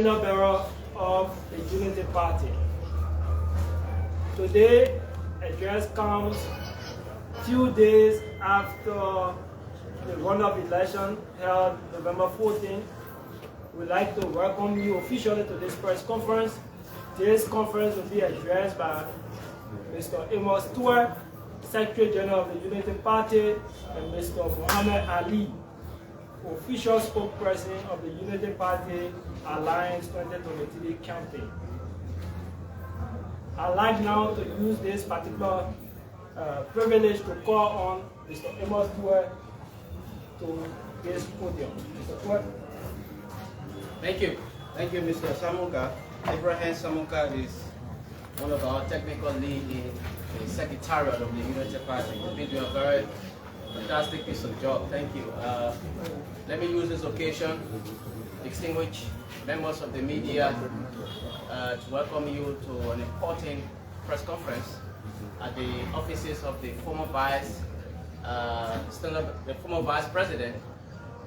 banner bearer of the Unity Party. Today, address comes few days after the runoff election held November 14th. We'd like to welcome you officially to this press conference. This conference will be addressed by Mr. Amos Stewart, Secretary General of the Unity Party, and Mr. Muhammad Ali, official spokesperson of the Unity Party Alliance 2023 campaign. I'd like now to use this particular privilege to call on Mr. Amos Stewart to this podium. Mr. Stewart. Thank you, Mr. Samuka. Abraham Samuka is one of our technical lead in the Secretariat of the Unity Party. He's been doing a very fantastic piece of job. Thank you. Let me use this occasion, distinguished members of the media, to welcome you to an important press conference at the offices of the former Vice President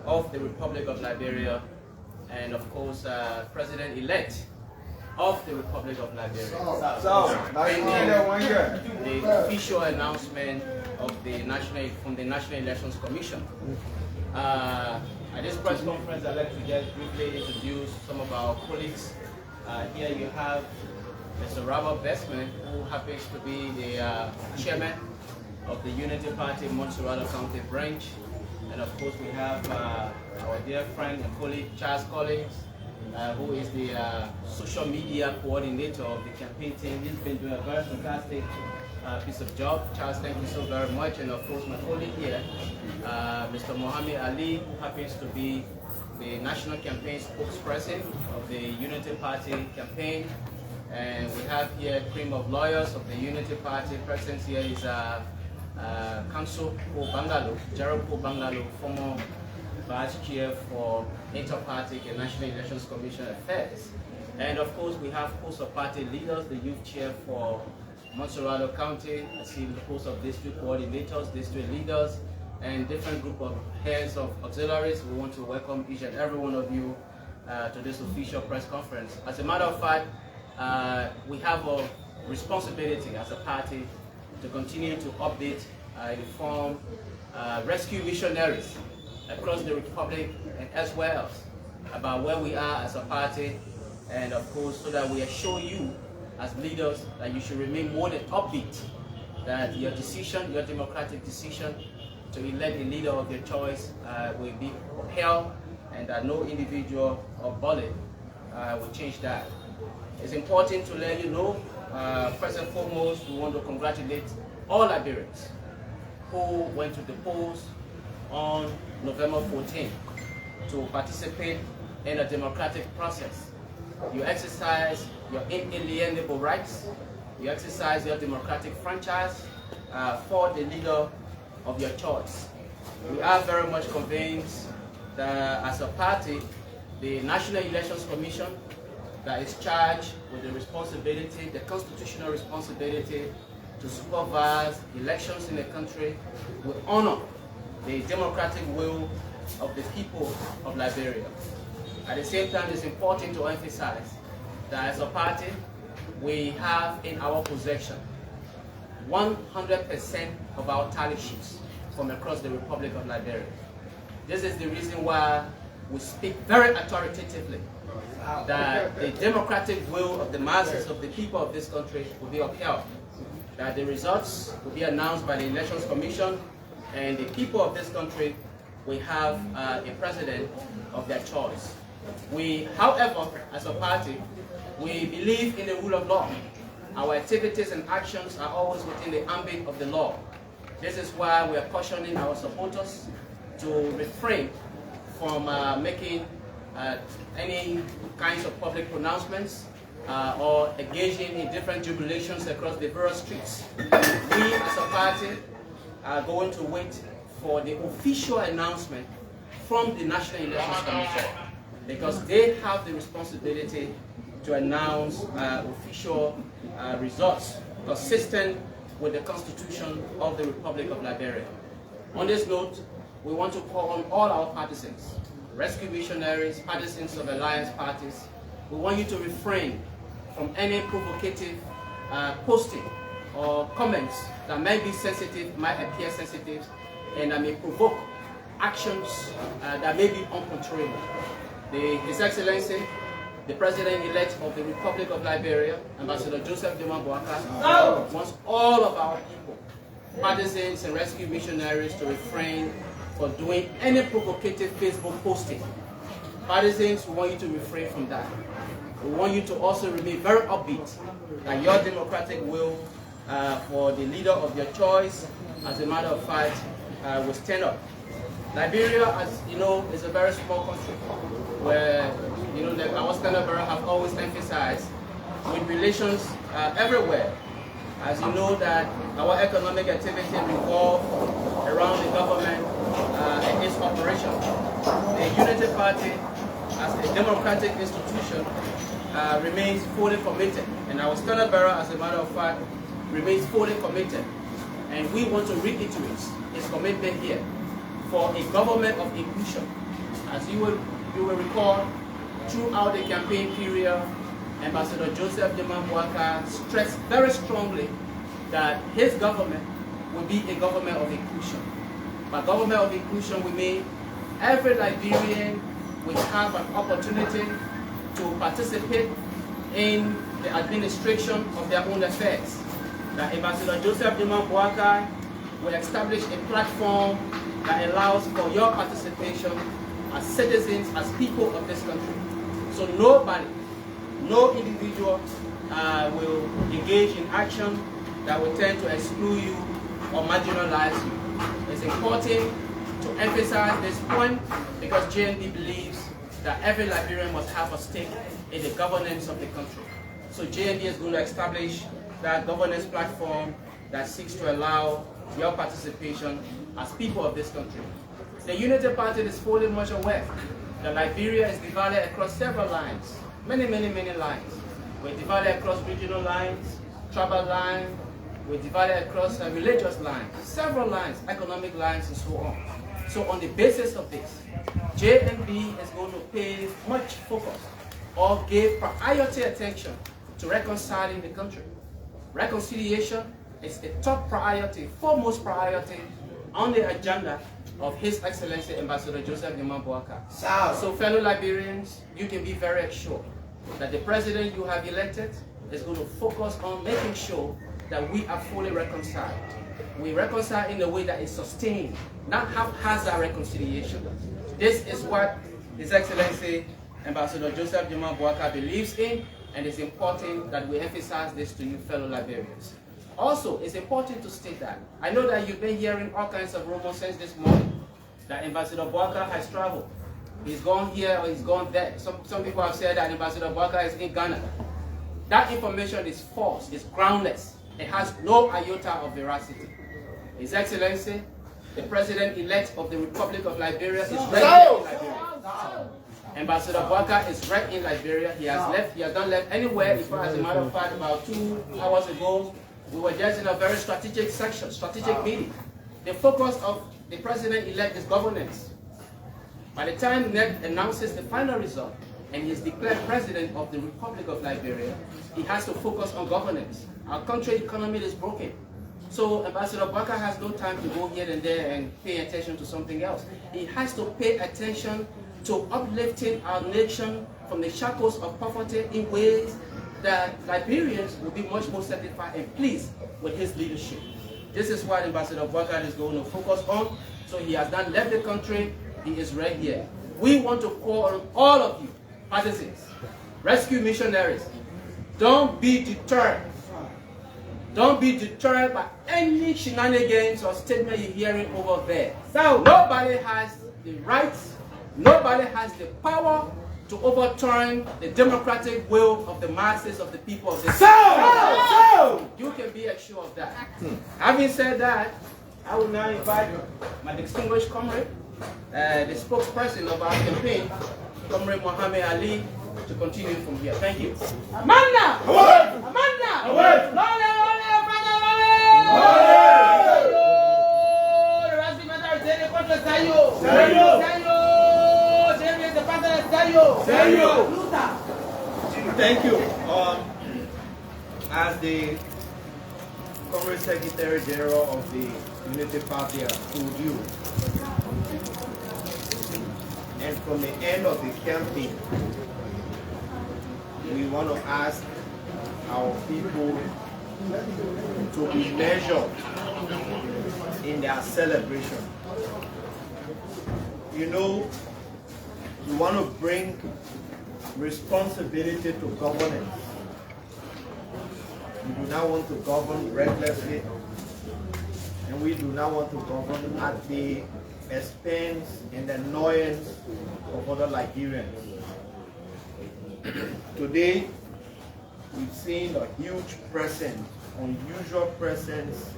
of the Republic of Liberia, and of course, President-elect of the Republic of Liberia. The official announcement of from the National Elections Commission. At this press conference, I'd like to just briefly introduce some of our colleagues. Here you have Mr. Robert Bestman, who happens to be the chairman of the Unity Party Montserrat County branch. And of course, we have our dear friend and colleague, Charles Collins, who is the social media coordinator of the campaign team. He's been doing a very fantastic piece of job. Charles, thank you so very much. And of course, my colleague here, Mr. Muhammad Ali, who happens to be the national campaign spokesperson of the Unity Party campaign. And we have here a cream of lawyers of the Unity Party. Present here is Council for Bangalo, Gerald Bangalo, former Vice Chair for Inter-Party and National Elections Commission Affairs. And of course, we have host of party leaders, the Youth Chair for Montserrat County. I see the host of district coordinators, district leaders, and different group of heads of auxiliaries. We want to welcome each and every one of you to this official press conference. As a matter of fact, we have a responsibility as a party to continue to update, inform, rescue missionaries across the Republic and elsewhere else about where we are as a party, and of course, so that we assure you as leaders that you should remain more than upbeat, that your decision, your democratic decision to elect a leader of your choice will be upheld, and that no individual or body will change that. It's important to let you know, first and foremost, we want to congratulate all Liberians who went to the polls on November 14th to participate in a democratic process. You exercise your inalienable rights, you exercise your democratic franchise for the leader of your choice. We are very much convinced that as a party, the National Elections Commission that is charged with the responsibility, the constitutional responsibility to supervise elections in the country, will honor the democratic will of the people of Liberia. At the same time, it's important to emphasize that as a party, we have in our possession 100% of our tally sheets from across the Republic of Liberia. This is the reason why we speak very authoritatively that the democratic will of the masses of the people of this country will be upheld, that the results will be announced by the Elections Commission, and the people of this country will have a president of their choice. We, however, as a party, we believe in the rule of law. Our activities and actions are always within the ambit of the law. This is why we are cautioning our supporters to refrain from making any kinds of public pronouncements or engaging in different jubilations across the various streets. We as a party are going to wait for the official announcement from the National Elections Commission, because they have the responsibility to announce official results consistent with the Constitution of the Republic of Liberia. On this note, we want to call on all our partisans, rescue missionaries, partisans of alliance parties, we want you to refrain from any provocative posting or comments that might be sensitive, might appear sensitive, and that may provoke actions that may be uncontrollable. His Excellency, the President-elect of the Republic of Liberia, Ambassador Joseph Duma Boaka, wants all of our people, partisans and rescue missionaries, to refrain from doing any provocative Facebook posting. Partisans, we want you to refrain from that. We want you to also remain very upbeat that your democratic will for the leader of your choice, as a matter of fact, will stand up. Liberia, as you know, is a very small country where, you know, our standard bearer have always emphasized with relations everywhere. As you know, that our economic activity revolves around the government and its operation. The Unity Party, as a democratic institution, remains fully committed, and our standard bearer, as a matter of fact, remains fully committed. And we want to reiterate his commitment here for a government of inclusion. As you will recall, throughout the campaign period, Ambassador Joseph Duma Boaka stressed very strongly that his government will be a government of inclusion. By government of inclusion, we mean every Liberian will have an opportunity to participate in the administration of their own affairs. That Ambassador Joseph Duma Boaka will establish a platform that allows for your participation as citizens, as people of this country. So nobody, no individual will engage in action that will tend to exclude you or marginalize you. It's important to emphasize this point because JNB believes that every Liberian must have a stake in the governance of the country. So JNB is going to establish that governance platform that seeks to allow your participation as people of this country. The Unity Party is fully much aware that Liberia is divided across several lines, many lines. We're divided across regional lines, tribal lines, we're divided across religious lines, several lines, economic lines, and so on. So on the basis of this, JNB is going to pay much focus or give priority attention to reconciling the country. Reconciliation is a top priority, foremost priority on the agenda of His Excellency Ambassador Joseph Duma Boaka. So fellow Liberians, you can be very assured that the president you have elected is going to focus on making sure that we are fully reconciled. We reconcile in a way that is sustained, not haphazard reconciliation. This is what His Excellency Ambassador Joseph Duma Boaka believes in, and it's important that we emphasize this to you fellow Liberians. Also, it's important to state that I know that you've been hearing all kinds of rumors since this morning that Ambassador Boaka has traveled. He's gone here or he's gone there. Some people have said that Ambassador Boaka is in Ghana. That information is false, it's groundless. It has no iota of veracity. His Excellency, the President-elect of the Republic of Liberia, is right in Liberia. Ambassador Boaka is right in Liberia. He has not left anywhere. In fact, as a matter of fact, about 2 hours ago, we were just in a very strategic section, strategic meeting. The focus of the President-elect is governance. By the time NEC announces the final result and he is declared President of the Republic of Liberia, he has to focus on governance. Our country economy is broken. So Ambassador Boaka has no time to go here and there and pay attention to something else. He has to pay attention to uplifting our nation from the shackles of poverty in ways that Liberians will be much more satisfied and pleased with his leadership. This is what Ambassador Boaka is going to focus on. So he has not left the country, he is right here. We want to call on all of you, partisans, rescue missionaries, don't be deterred. Don't be deterred by any shenanigans or statement you're hearing over there. So nobody has the rights, nobody has the power to overturn the democratic will of the masses of the people of this country. You can be assured of that. Having said that, I will now invite my distinguished comrade, the spokesperson of our campaign, Comrade Mohammed Ali, to continue from here. Thank you. Amanda! Amanda! Thank you. As the Congress Secretary General of the Unity Party has told you, and from the end of the campaign, we want to ask our people to be measured in their celebration. You know, we want to bring responsibility to governance. We do not want to govern recklessly, and we do not want to govern at the expense and annoyance of other Liberians. Today, we've seen a huge presence, unusual presence,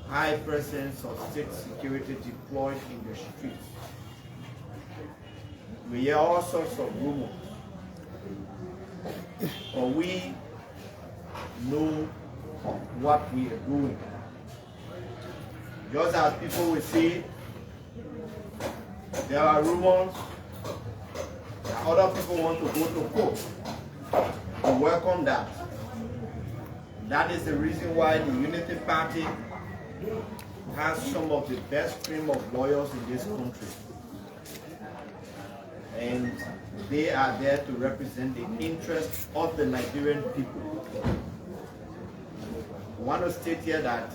high presence of state security deployed in the streets. We hear all sorts of rumors, but we know what we are doing. Just as people will say, there are rumors that other people want to go to court. We welcome that. That is the reason why the Unity Party has some of the best stream of lawyers in this country. And they are there to represent the interests of the Nigerian people. I want to state here that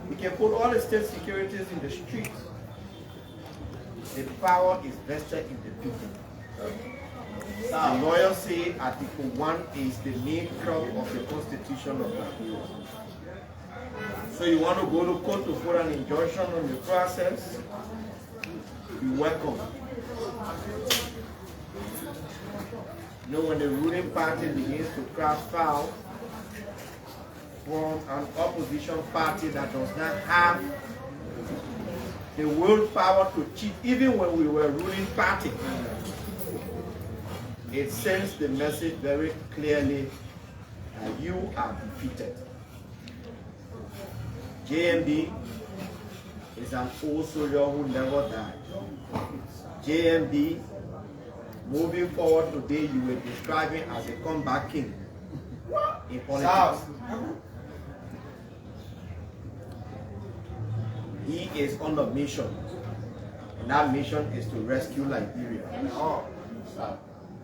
we can put all the state securities in the streets. The power is vested in the people. The lawyers say Article 1 is the main crop of the Constitution of Nigeria. So you want to go to court to put an injunction on the process? You're welcome. You know, when the ruling party begins to craft foul from an opposition party that does not have the willpower to cheat, even when we were a ruling party, it sends the message very clearly that you are defeated. JMB is an old soldier who never died. JMB, moving forward today, you will describe him as a comeback king in politics. He is on a mission, and that mission is to rescue Liberia.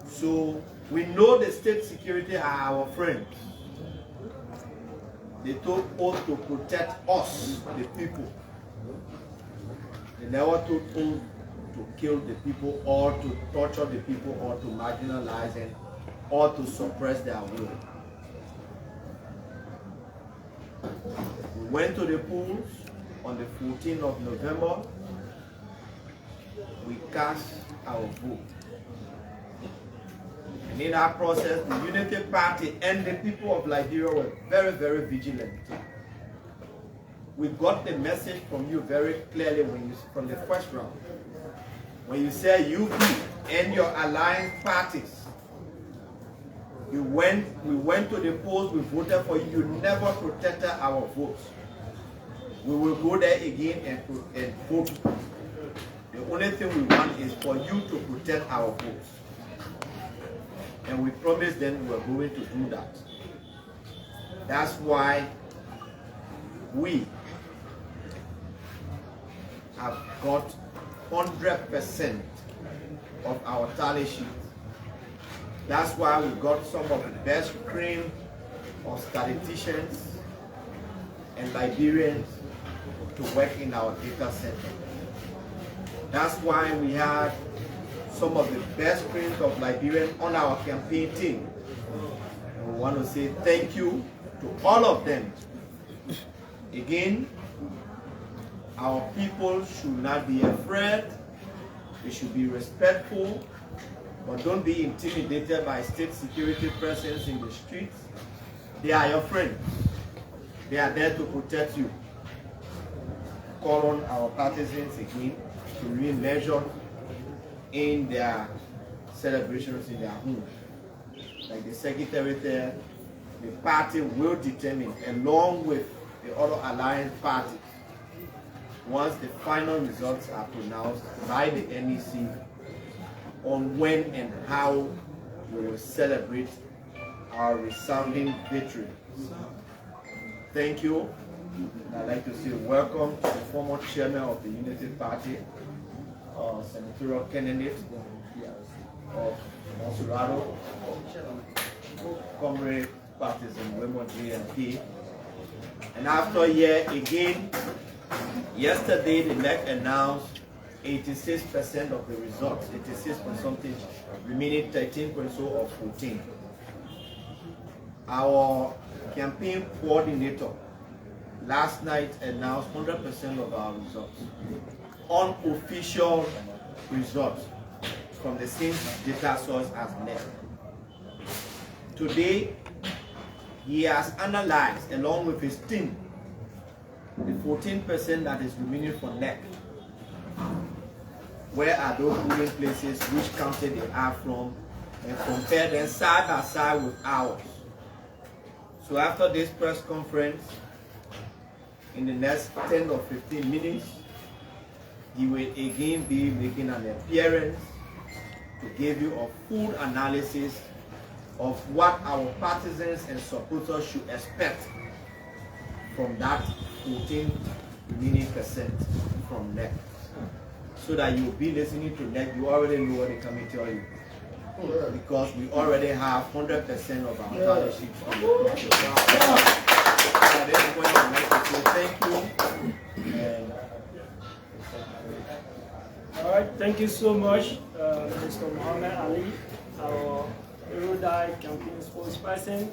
So we know the state security are our friends. They took oath to protect us, the people. They never took oath to kill the people or to torture the people or to marginalize them or to suppress their will. We went to the polls on the 14th of November. We cast our vote. And in that process, the Unity Party and the people of Liberia were very, very vigilant. We got the message from you very clearly from the first round. When you say UP and your alliance parties, we went to the polls, we voted for you, you never protected our votes. We will go there again and vote. The only thing we want is for you to protect our votes. And we promised them we were going to do that. That's why we have got 100% of our tally sheet. That's why we got some of the best cream of statisticians and Liberians to work in our data center. That's why we had some of the best creams of Liberians on our campaign team. And we want to say thank you to all of them. Again, our people should not be afraid. They should be respectful, but don't be intimidated by state security presence in the streets. They are your friends. They are there to protect you. Call on our partisans again to remain measured in their celebrations in their home. Like the secretary there, the party will determine, along with the other alliance parties, once the final results are pronounced by the NEC, on when and how we will celebrate our resounding victory. Thank you. And I'd like to say welcome to the former chairman of the Unity Party, senatorial candidate of Monserrato, Comrade Partisan Women GNP. And after a year again, yesterday the NEC announced 86% of the results, 86 percentage, remaining 13.0 of 14. Our campaign coordinator last night announced 100% of our results, unofficial results from the same data source as NEC. Today, he has analyzed, along with his team, the 14% that is remaining for NEC. Where are those polling places, which county they are from, and compare them side by side with ours. So after this press conference, in the next 10 or 15 minutes, he will again be making an appearance to give you a full analysis of what our partisans and supporters should expect from that 14 remaining percent from NEC. So that you'll be listening to NEC, you already know what they come and tell you. Because we already have 100% of our tally sheets on the process. At this point, I'd like to say thank you. And all right, thank you so much, Mr. Muhammad Ali, our erudite campaign spokesperson.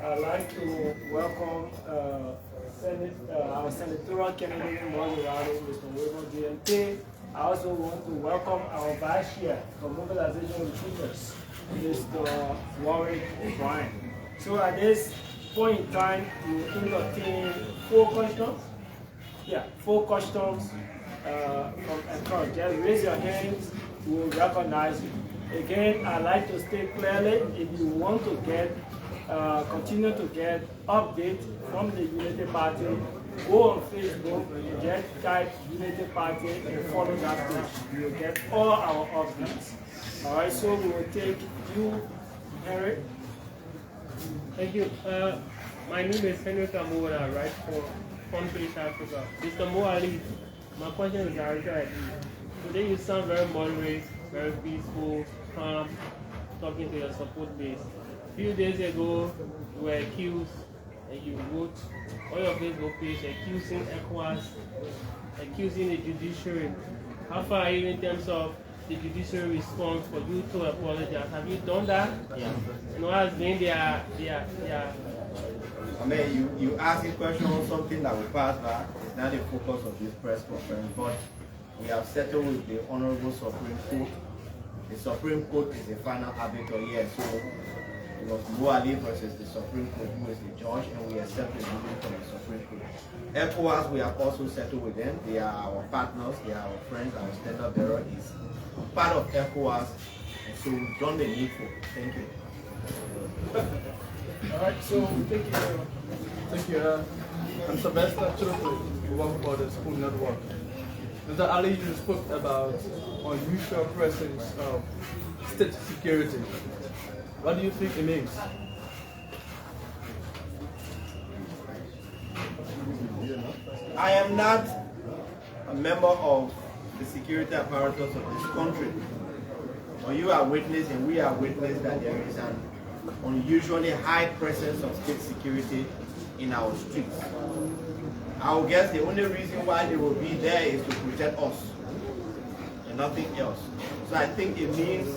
I'd like to welcome our senatorial candidate in Monserrato, Mr. Wilbur GNP. I also want to welcome our vice chair for mobilization recruiters, Mr. Warwick O'Brien. So at this point in time, we will entertain 4 questions. Yeah, 4 questions from Accra. Just raise your hands, we will recognize you. Again, I'd like to state clearly, if you want to get, continue to get updates from the Unity Party, go on Facebook, just type Unity Party and follow that page. You will get all our updates. All right, so we will take you, Henry. Thank you. My name is Henry Kamura, I write for Front-Page Africa. Mr. Mo Ali, my question is directed at you. Today you sound very moderate, very peaceful, calm, talking to your support base. A few days ago, you were accused and you wrote on your Facebook page accusing ECOWAS, accusing the judiciary. How far are you in terms of the judiciary response for you to apologize? Have you done that? yeah. And what has been their I mean, you ask a question on something that will pass by. It's not the focus of this press conference, but we have settled with the Honorable Supreme Court. The Supreme Court is the final arbiter here, so it was Mo Ali versus the Supreme Court, who is the judge, and we accept the ruling from the Supreme Court. ECOWAS, we have also settled with them. They are our partners, they are our friends. Our standard bearer is part of ECOWAS, and so we've done the needful. Thank you. All right, so thank you. Thank you. I'm Sylvester Chilton, who work for the School Network. Mr. Ali, you spoke about unusual presence of state security. What do you think it means? I am not a member of the security apparatus of this country. But you are witness and we are witness that there is an unusually high presence of state security in our streets. I would guess the only reason why they will be there is to protect us and nothing else. So I think it means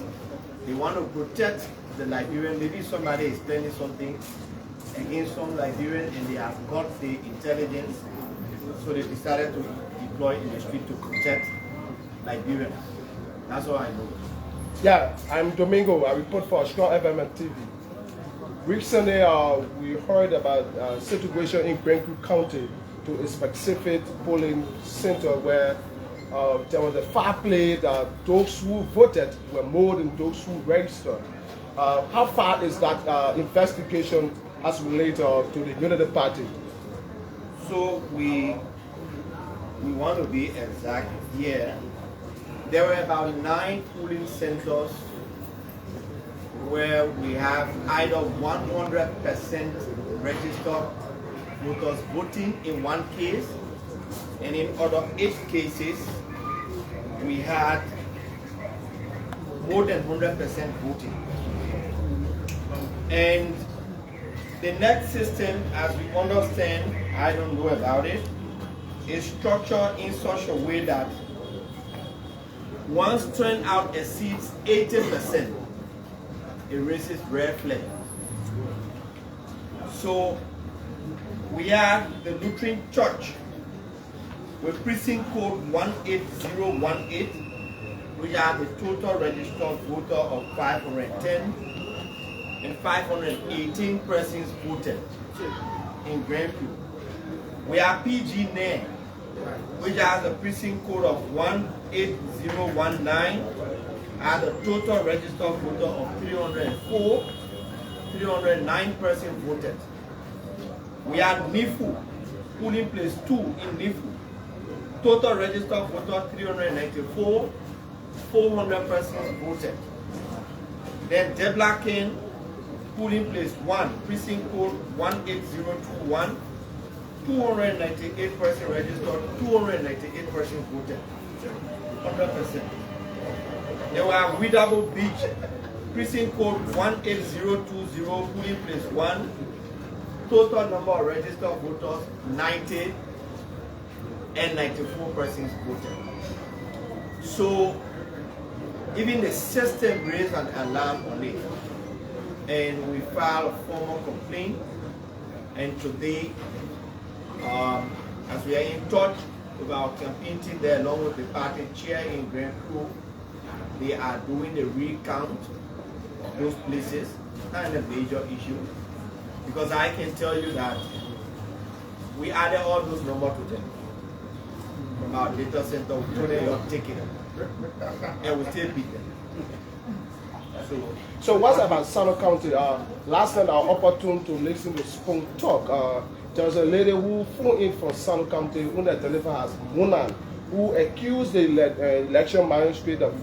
they want to protect the Liberian. Maybe somebody is planning something against some Liberian and they have got the intelligence, so they decided to deploy in the street to protect Liberians. That's all I know. Yeah, I'm Domingo. I report for Strong FM and TV. Recently, we heard about a situation in Greenwood County to a specific polling center where there was a foul play that those who voted were more than those who registered. How far is that investigation as related to the Unity Party? So we want to be exact here. There were about 9 polling centers where we have either 100% registered voters voting in one case, and in other 8 cases, we had more than 100% voting. And the NEC system, as we understand, I don't know about it, is structured in such a way that once turnout exceeds 80%, it raises red flag. So we have the Lutheran Church with precinct code 18018, which has a total registered voter of 510 and 518 persons voted in Grandview. We have PG NEC, which has a precinct code of 18019, has a total registered voter of 309 persons voted. We have NIFU, polling place 2 in NIFU, total registered voter 394, 400 persons voted. Then Deblaken, polling place 1, precinct code 18021, 298 persons registered, 298 persons voted, 100%. Then we have Widabo Beach, precinct code 18020, polling place 1, total number of registered voters 90 and 94 persons voted. So even the system raised an alarm on it, and we filed a formal complaint. And today, as we are in touch with our campaign team there, along with the party chair in Grand Crew, they are doing the recount of those places. Not a major issue, because I can tell you that we added all those numbers to them from our data center. We told them you're taking them, and we still beat them. So what's about Sano County? Last night I was opportune to listen to Spoon talk. There was a lady who phoned in from Sano County, who they identified as Munan, who accused the election magistrate of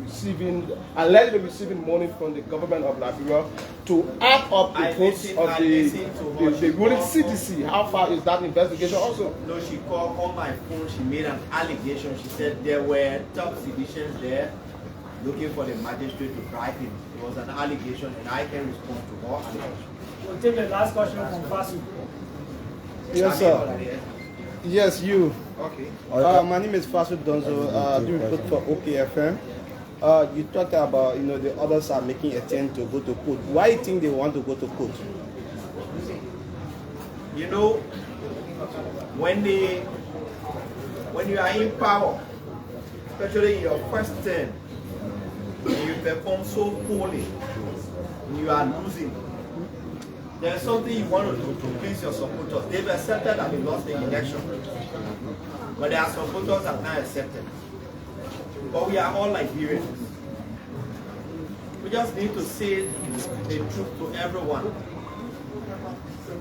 allegedly receiving money from the government of Liberia to add up the votes of the ruling CDC. How far is that investigation also? No, she called on my phone, she made an allegation. She said there were top citizens there looking for the magistrate to bribe him. It was an allegation, and I can respond to her allegation. We'll take the last question from Fasu. Yes, sir. Yes, you. Okay. My name is Fasu Donzo. I do report for OKFM. You talked about, the others are making attempt to go to court. Why do you think they want to go to court? You know, when you are in power, especially in your first term, and you perform so poorly, and you are losing, there's something you want to do to please your supporters. They've accepted that they lost the election, but their supporters have not accepted. But we are all Liberians. We just need to say the truth to everyone.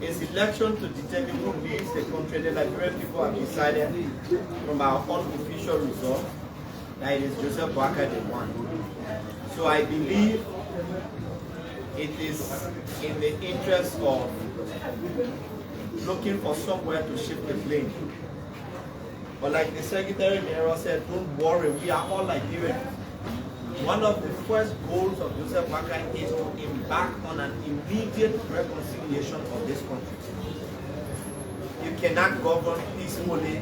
It's election to determine who leads the country. The Liberian people have decided from our unofficial result that it is Joseph Boakai the one. So I believe it is in the interest of looking for somewhere to shift the blame. But like the Secretary General said, don't worry, we are all Liberians. One of the first goals of Joseph Boakai is to embark on an immediate reconciliation of this country. You cannot govern peacefully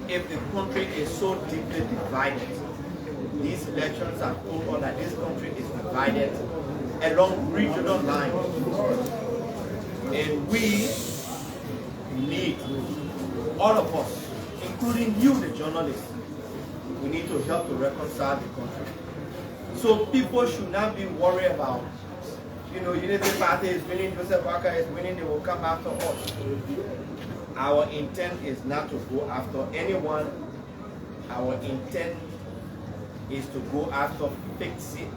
if the country is so deeply divided. These elections have told us that this country is divided along regional lines. And we need, all of us, including you, the journalists, we need to help to reconcile the country. So people should not be worried about, Unity Party is winning, Joseph Boakai is winning, they will come after us. Our intent is not to go after anyone. Our intent is to go after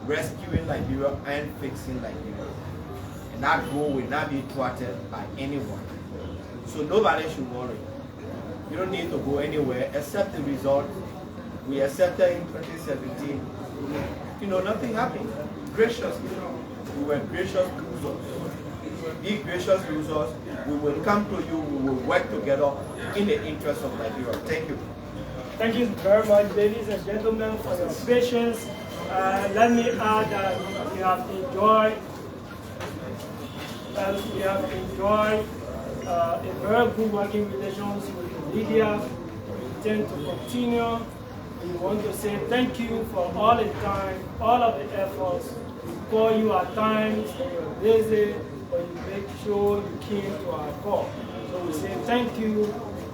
rescuing Liberia and fixing Liberia. And that goal will not be thwarted by anyone. So nobody should worry. You don't need to go anywhere except the result. We accepted in 2017. Nothing happened. Graciously, You were gracious to us. Be gracious to us. We will come to you. We will work together in the interest of Liberia. Thank you. Thank you very much, ladies and gentlemen, for your patience. Let me add that we have enjoyed a very good working relations with Liberia. We intend to continue. We want to say thank you for all the time, all of the efforts. We call you at times when you're busy, but you make sure you came to our call. So we say thank you.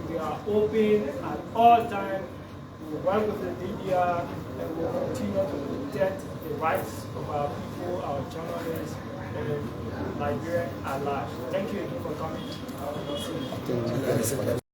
We are open at all times. We will work with the media and we will continue to protect the rights of our people, our journalists, and Liberia at large. Thank you again for coming.